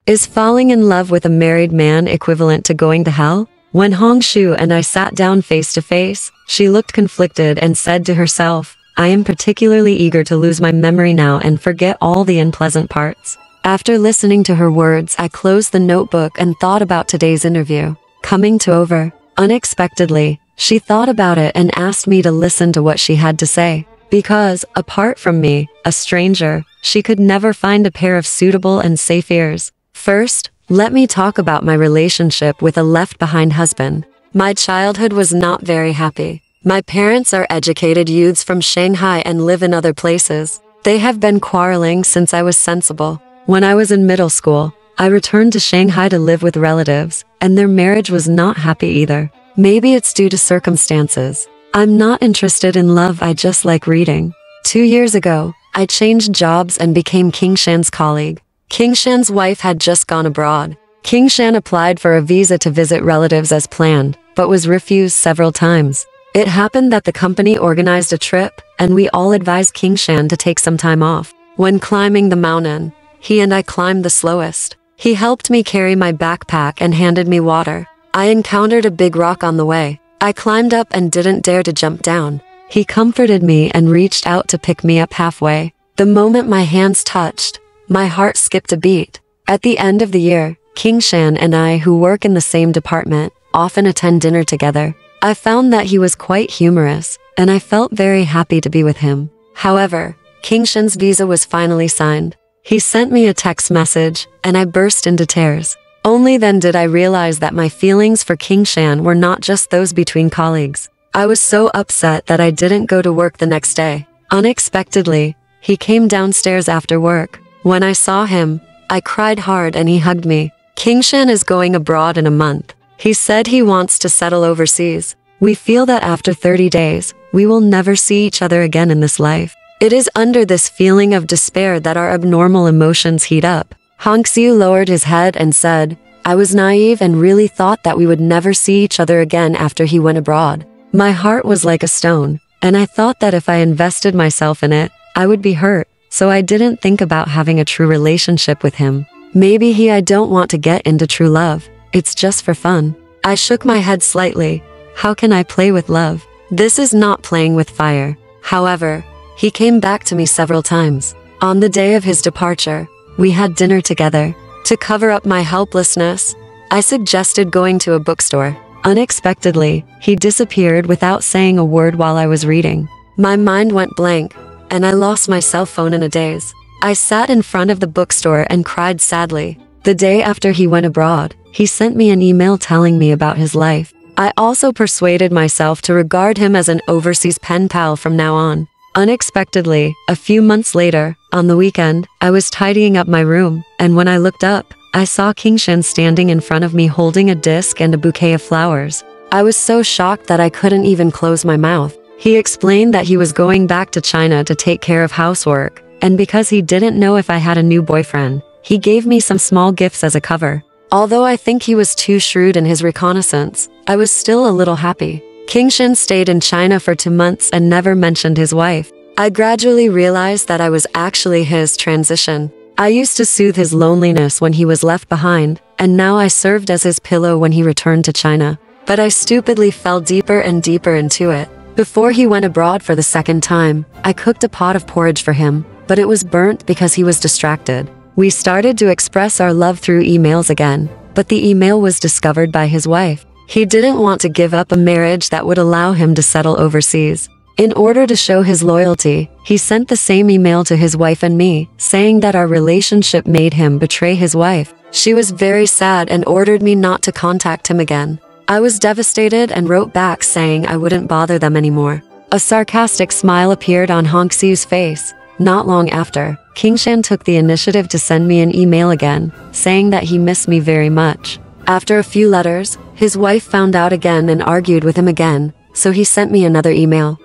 Is falling in love with a married man equivalent to going to hell? When Hongshu and I sat down face to face, she looked conflicted and said to herself, I am particularly eager to lose my memory now and forget all the unpleasant parts. After listening to her words, I closed the notebook and thought about today's interview. Coming to over, unexpectedly, she thought about it and asked me to listen to what she had to say. Because, apart from me, a stranger, she could never find a pair of suitable and safe ears. First, let me talk about my relationship with a left-behind husband. My childhood was not very happy. My parents are educated youths from Shanghai and live in other places. They have been quarreling since I was sensible. When I was in middle school, I returned to Shanghai to live with relatives, and their marriage was not happy either. Maybe it's due to circumstances. I'm not interested in love, I just like reading. 2 years ago, I changed jobs and became King Shan's colleague. King Shan's wife had just gone abroad. King Shan applied for a visa to visit relatives as planned, but was refused several times. It happened that the company organized a trip, and we all advised King Shan to take some time off. When climbing the mountain, he and I climbed the slowest. He helped me carry my backpack and handed me water. I encountered a big rock on the way. I climbed up and didn't dare to jump down. He comforted me and reached out to pick me up halfway. The moment my hands touched, my heart skipped a beat. At the end of the year, King Shan and I, who work in the same department, often attend dinner together. I found that he was quite humorous, and I felt very happy to be with him. However, King Shan's visa was finally signed. He sent me a text message, and I burst into tears. Only then did I realize that my feelings for King Shan were not just those between colleagues. I was so upset that I didn't go to work the next day. Unexpectedly, he came downstairs after work. When I saw him, I cried hard and he hugged me. King Shan is going abroad in a month. He said he wants to settle overseas. We feel that after 30 days, we will never see each other again in this life. It is under this feeling of despair that our abnormal emotions heat up. Hongxiu lowered his head and said, I was naive and really thought that we would never see each other again after he went abroad. My heart was like a stone, and I thought that if I invested myself in it, I would be hurt, so I didn't think about having a true relationship with him. Maybe I don't want to get into true love. It's just for fun. I shook my head slightly. How can I play with love? This is not playing with fire. However, he came back to me several times. On the day of his departure, we had dinner together. To cover up my helplessness, I suggested going to a bookstore. Unexpectedly, he disappeared without saying a word while I was reading. My mind went blank, and I lost my cell phone in a daze. I sat in front of the bookstore and cried sadly. The day after he went abroad, he sent me an email telling me about his life. I also persuaded myself to regard him as an overseas pen pal from now on. Unexpectedly, a few months later, on the weekend, I was tidying up my room, and when I looked up, I saw King Shan standing in front of me holding a disc and a bouquet of flowers. I was so shocked that I couldn't even close my mouth. He explained that he was going back to China to take care of housework, and because he didn't know if I had a new boyfriend, he gave me some small gifts as a cover. Although I think he was too shrewd in his reconnaissance, I was still a little happy. King Shan stayed in China for 2 months and never mentioned his wife. I gradually realized that I was actually his transition. I used to soothe his loneliness when he was left behind, and now I served as his pillow when he returned to China. But I stupidly fell deeper and deeper into it. Before he went abroad for the second time, I cooked a pot of porridge for him, but it was burnt because he was distracted. We started to express our love through emails again, but the email was discovered by his wife. He didn't want to give up a marriage that would allow him to settle overseas. In order to show his loyalty, he sent the same email to his wife and me, saying that our relationship made him betray his wife. She was very sad and ordered me not to contact him again. I was devastated and wrote back saying I wouldn't bother them anymore. A sarcastic smile appeared on Hongxiu's face. Not long after, King Shan took the initiative to send me an email again, saying that he missed me very much. After a few letters, his wife found out again and argued with him again, so he sent me another email.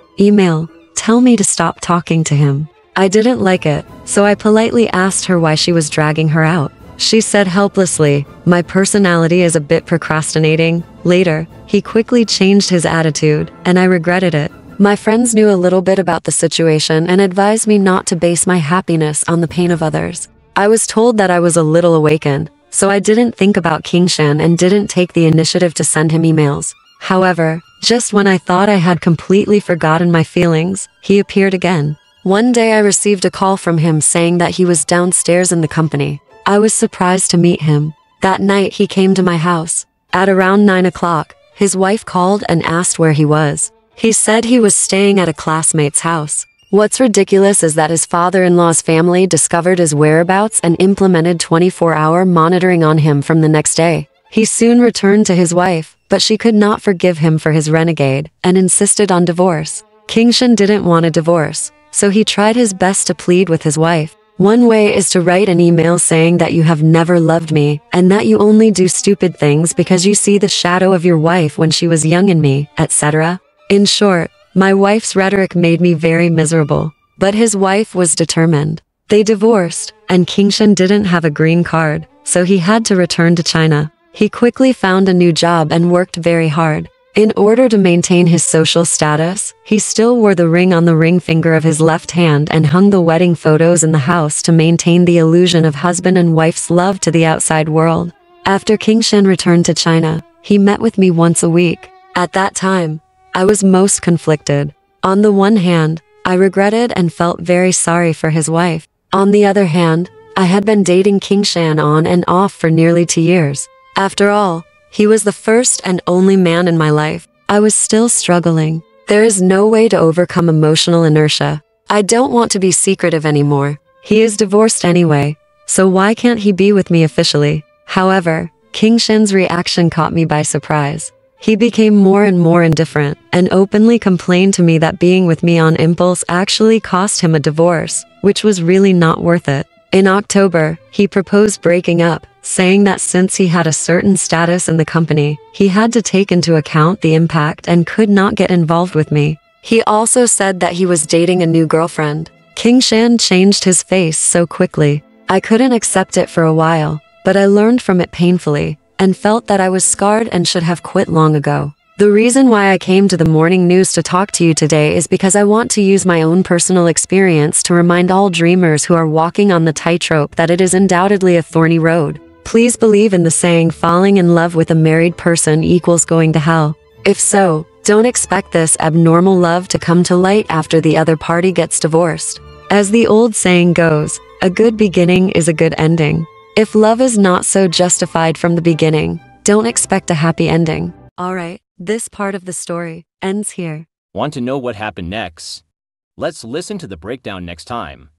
Tell me to stop talking to him. I didn't like it, so I politely asked her why she was dragging her out. She said helplessly, my personality is a bit procrastinating. Later, he quickly changed his attitude, and I regretted it. My friends knew a little bit about the situation and advised me not to base my happiness on the pain of others. I was told that I was a little awakened, so I didn't think about Kingshan and didn't take the initiative to send him emails. However, just when I thought I had completely forgotten my feelings, he appeared again. One day I received a call from him saying that he was downstairs in the company. I was surprised to meet him. That night he came to my house. At around 9 o'clock, his wife called and asked where he was. He said he was staying at a classmate's house. What's ridiculous is that his father-in-law's family discovered his whereabouts and implemented 24-hour monitoring on him from the next day. He soon returned to his wife, but she could not forgive him for his renegade and insisted on divorce. Kingshan didn't want a divorce, so he tried his best to plead with his wife. One way is to write an email saying that you have never loved me and that you only do stupid things because you see the shadow of your wife when she was young in me, etc. In short, my wife's rhetoric made me very miserable, but his wife was determined. They divorced, and Kingshan didn't have a green card, so he had to return to China. He quickly found a new job and worked very hard. In order to maintain his social status, he still wore the ring on the ring finger of his left hand and hung the wedding photos in the house to maintain the illusion of husband and wife's love to the outside world. After Kingshan returned to China, he met with me once a week. At that time, I was most conflicted. On the one hand, I regretted and felt very sorry for his wife. On the other hand, I had been dating Kingshan on and off for nearly 2 years. After all, he was the first and only man in my life. I was still struggling. There is no way to overcome emotional inertia. I don't want to be secretive anymore. He is divorced anyway, so why can't he be with me officially? However, Kingshan's reaction caught me by surprise. He became more and more indifferent and openly complained to me that being with me on impulse actually cost him a divorce, which was really not worth it. In October, he proposed breaking up, saying that since he had a certain status in the company, he had to take into account the impact and could not get involved with me. He also said that he was dating a new girlfriend. Kingshan changed his face so quickly. I couldn't accept it for a while, but I learned from it painfully and felt that I was scarred and should have quit long ago. The reason why I came to the morning news to talk to you today is because I want to use my own personal experience to remind all dreamers who are walking on the tightrope that it is undoubtedly a thorny road. Please believe in the saying falling in love with a married person equals going to hell. If so, don't expect this abnormal love to come to light after the other party gets divorced. As the old saying goes, a good beginning is a good ending. If love is not so justified from the beginning, don't expect a happy ending. Alright, this part of the story ends here. Want to know what happened next? Let's listen to the breakdown next time.